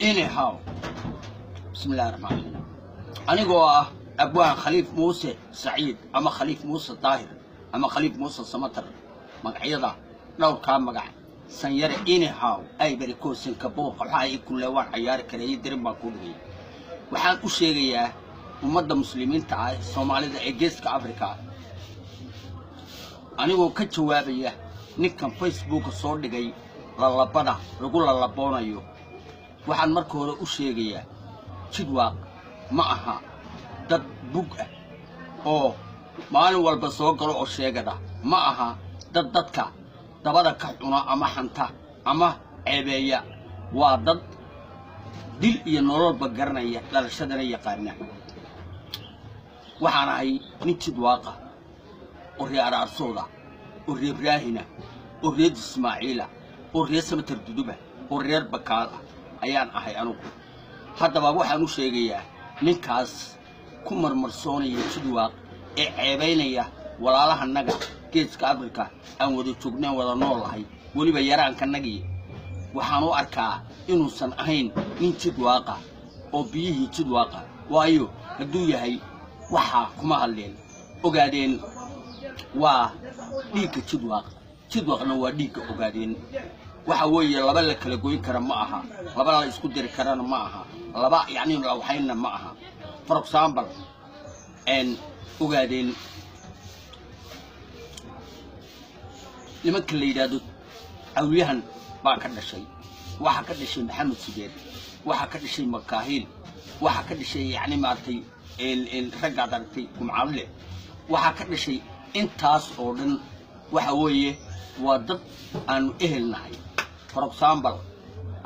anyhow بسم الله الرحمن الرحيم أنا جوا أبوان خليف موسى سعيد أما خليف موسى طاهر أما خليف موسى سمتر مقعيضة لو كان مقع سنير anyhow أي بريكو سنكبو قحاي كل وان عيار كريه درب ما كله وحان أشيريا ومدة مسلمين تعال الصومالي ذا إجازك أفريقيا أنا جوا كتشوابية نكمل فيسبوك صور دقي للبنا نقول للبنا يو waxaan marka hore u sheegayaa jidwaaq ma aha dad bug ah oo maalin walba soo galo oo sheegada ma aha dad dadka dabada ka cuna ama xanta ama ceebeeya waa dad dil iyo nololba garanaya dhalashadana yaqaana waxaan ahay nin jidwaaqa oo reer arsooda oo reer ibraahina oo reer ismaaciila oo reer samatar duduba oo reer bakaal ayaan ahay anugu haddaba waxaan u sheegayaa ninkaas ku marmarsoonaya jidwaaq ee ceebaynaya walaalahanaga geeska Afrika aan wada joognaan wada noolahay waliba yaraankanagii waxaan u arkaa inuusan ahayn nin jidwaaqa oo biyihii jidwaaqa waayo hadduu yahay waxa kuma hadleen ogaadeen waa dhiigga jidwaaqna waa dhiigga ogaadeen waxa weeye laba la kala goyn kara ma aha laba la isku diri karana ma aha laba yani waxayna ma aha for example ogaadeen nimanka la yiraahdo awliyahan baa ka dhashay waxa ka dhashay maxamed sideed waxa ka dhashay makaahil waxa ka dhashay yani maartay ragga dartay kumcalle waxa ka dhashay intaas oo dhan waxa weeye waa dad aan ehelnahay for example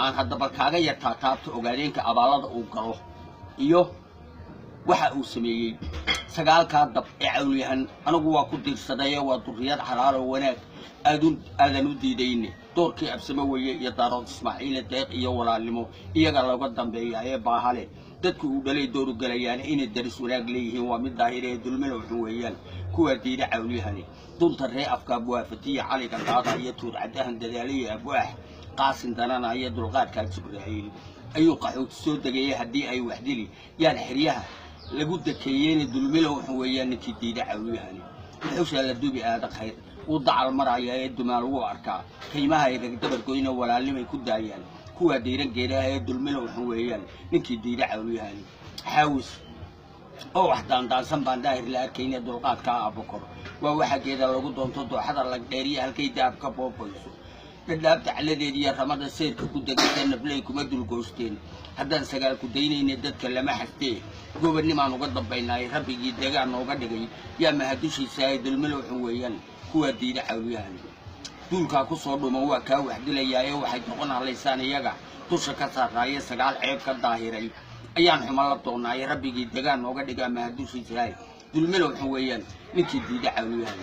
aan hadaba kaaga yartaa taabto ogaadeenka abaalada uu galo iyo waxa uu sameeyay sagaalka dab ee awliyahan anigu waa ku diirsaday waa duriyad xalaal oo wanaag aadan u diidayne doorkii absama weeye iyo daarood ismaaciil deeq iyo walaalnimo iyaga looga dambeeyay baahale dadku uu dhalay dooru galayaan inay daris wanaag leeyihiin waa mid daahiree dulmada wuxuu weeyaan kuwa diida awliyahani dunta ree afka buafatiya cali ka qaada iyo tuur cadahan dadaaliye abwaax qaasin danana iyo dulqaadka jibraa'iil ayuu qaxood soo dagayay hadii ay waxdili yaan xiriyaha lagu dakeeyeen dulmada wuxuu weeyaan ninkii diida awliyahani wuxuu la dubi aad khayr وضع المرأة يدمر واركا كيما هي دبر goyna walaalnimay ku daayaan kuwa diiran geedaha ee dulmina wuxuu weeyaan ninkii diida awliyahan xaawis oo waxdaan daansan baan daahir la arkayna dulqaadka abukor waa waxa geeda lagu doonto dooxada la dheeriyo halkay daab ka boobayso dadabta caladeediya ramada seerka ku degay nablay kuma dul goosteen haddaan sagaal ku daynayna dadka lama xastee gobadnimaan uga dambaynay rabbigii deegaan nooga dhigay yaa mahadushiisa ay dulmina wuxuu weeyaan kuwa diida awliyahan dulka ku soo dhumo waa ka waxdilayay waxay noqon haleysaan iyaga dusha ka saaraya sagaal ceeb ka daahiray ayaan xumaan la doonay rabbigii deegaan nooga dhigaa mahadushiisa dulmina wuxuu weeyaan ninkii diida awliyahan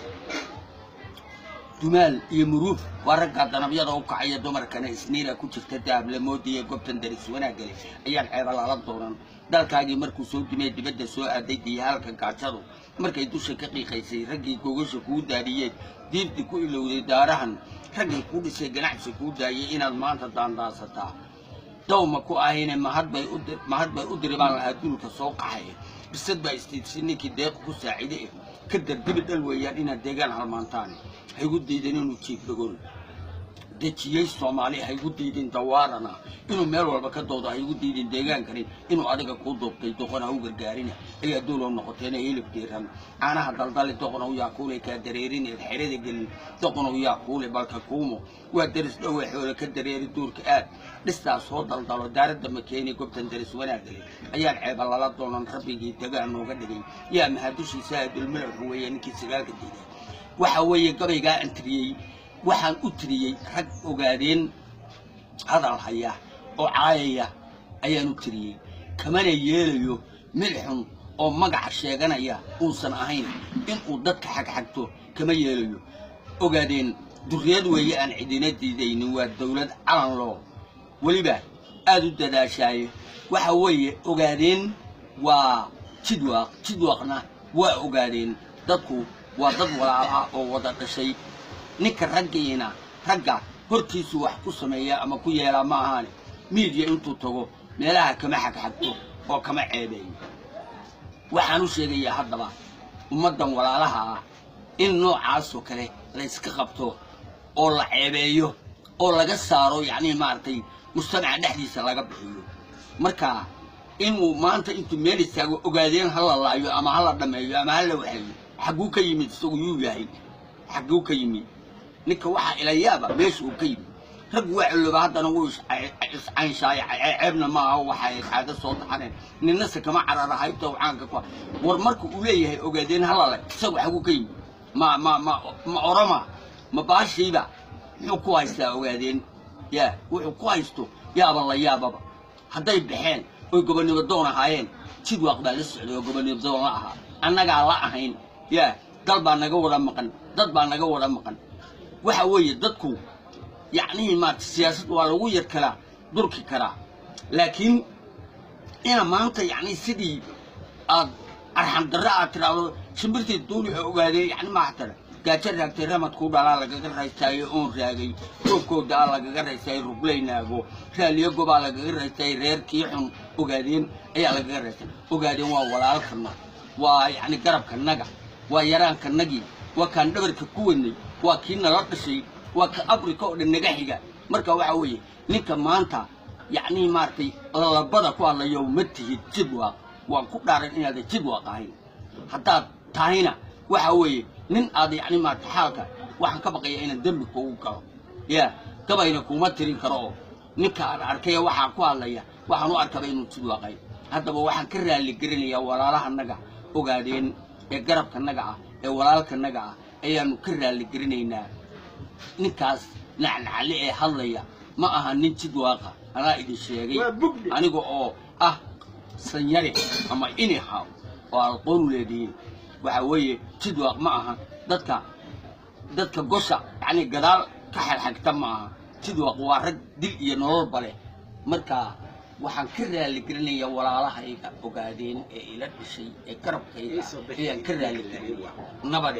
dumaal iyo muruuf wararka danabyada u kacaya dumarkana isniina ku jirta daable moodiye goobtan daris wanaagale ayaan ceeba la doonan dalkaagii markuu soo dimay dibadda soo aaday diyahalka gaajadu markay dusha ka qiiqaysay raggii gogasha ku daadiyay diibti ku ilowday daarahan raggii ku dhisay ganacsi ku daayay inaad maanta daandaasataa dawma ku ahayna mahad bay u diribaan lahaa dulka soo qaxay bisad baa istiidsinkii deeq ku saaciday ka dardib dal weeyaan inaad deegaan halmaantaan hay u diideen inuu jiif dhagool dejiyay Soomaali hay u diideen dawaarana inuu meel walba ka doodo hay u diideen deegaan karin inuu adiga ku doobtay doqon u gargaarina ay doolo noqotay hilib diiran aanaha daldal doqon u yaaqulay ka dareerin xirada gelin doqon u yaaqulay balka kuumo waa daris dhaw xoolo ka dareeri duurka aad dhistaas soo daldalo daarada makeeni goobtan daris wanaagale ayaan ceeba la doonan rabbigii deegaan nooga dhigay yaa mahadushiisa dulmada wuxuu weeyaan ninkii sagaalka diiday waxa weeye gabayga antriyay waxaan u tiriyay rag ogaadeen hadal haya oo caayaya ayaan u tiriyay kamana yeelayo milxun oo magac sheeganaya uusan ahayn in uu dadka xagxagto kama yeelayo ogaadeen duriyad weeye aan cidina diidaynin waa dawlad calan loo waliba aad u dadaashay waxa weeye ogaadeen waa jidwaaqna waa ogaadeen dadku waa dad walaalaha oo wada dhashay ninka ragga hortiisu wax ku sameeya ama ku yeela ma ahaan miidiya intuu tago meelaha kama xagxagto oo kama ceebeeyo waxaan u sheegayaa haddaba ummaddan walaalaha ah in noocaasoo kale la iska qabto oo la ceebeeyo oo laga saaro yacni maaragtay mujtamaca dhexdiisa laga bixiyo marka inuu maanta intuu meel istaago ogaadeen hala laayo ama hala dhameeyo ama hala waxeeyo xaguu ka yimid isagu yuu yahay xaguu ka yimid ninka waxaa ila yaaba meesha uu ka yimid rag waa culooba haddana wuu iscaanshaay ceebna maaha waxay caado soo taxaneen ninase kama carara haybta waxaanka ku war marka uu leeyahay ogaadeen hala lay isagu xaguu ka yimid ma orama ma baashiiba muxuu ku haystaa ogaadeen yaa wuxuu ku haysto yaaba la yaababa hadday baxeen oy gobonimo doon ahaayeen jid waaq baa la socday oo gobonimo doon la ahaa annagaa la ahayn yaa dal baa naga wada maqan dad baa naga wada maqan waxa weeye dadku yacni maarta siyaasad waa lagu yar karaa durki karaa laakiin ina maanta yacni sidii aad arxan darra aad tiraahdo shimbirtii duuli oo ogaadeen yacni maaha tara gaajo raagtay ramadkuu dhalaa lagaga raystaayo oon raagay roobkooda aa lagaga raystaayo ruglaynaago raaliyo gobaa lagaga raystaayo reerkii xun ogaadeen ayaa lagaga raystay ogaadeen waa walaalkana waa yacni garabkanaga waa yaraankanagii waa kaan dhabarka ku wadnay waa kii nala dhashay waa ka afrika oo dhan naga xiga marka waxa weeye ninka maanta yacni maaragtay lalabada ku hadlayo ma tihid jidwaaq waan ku dhaaran inaadan jidwaaq ahayn haddaad tahayna waxa weeye nin aad yacni maaragta xaalka waxaan ka baqaya inaan dembi kugu galo yaa gabayna kuma tirin karo oo ninka aan arkaya waxaan ku hadlaya waxaan u arkaba inuu jidwaaqay haddaba waxaan ka raali gelinayaa walaalahanaga ogaadeen ee garabkanaga ah ee walaalkanaga ah ayaanu ka raali gelinaynaa ninkaas nacnacli ee hadlaya ma aha nin jidwaaqa anaa idin sheegay aniga oo ah sanyare ama inihaw oo aqoon u leedihiin waxa weeye jidwaaq ma aha dadka gosha yacni gadaal ka xagxagta ma aha jidwaaq waa rag dil iyo nololba leh marka waxaan ka raali gelinayaa walaalahayga ogaadeen ee ila dhashay ee garabkayga ayaan ka raali gelinaya nabad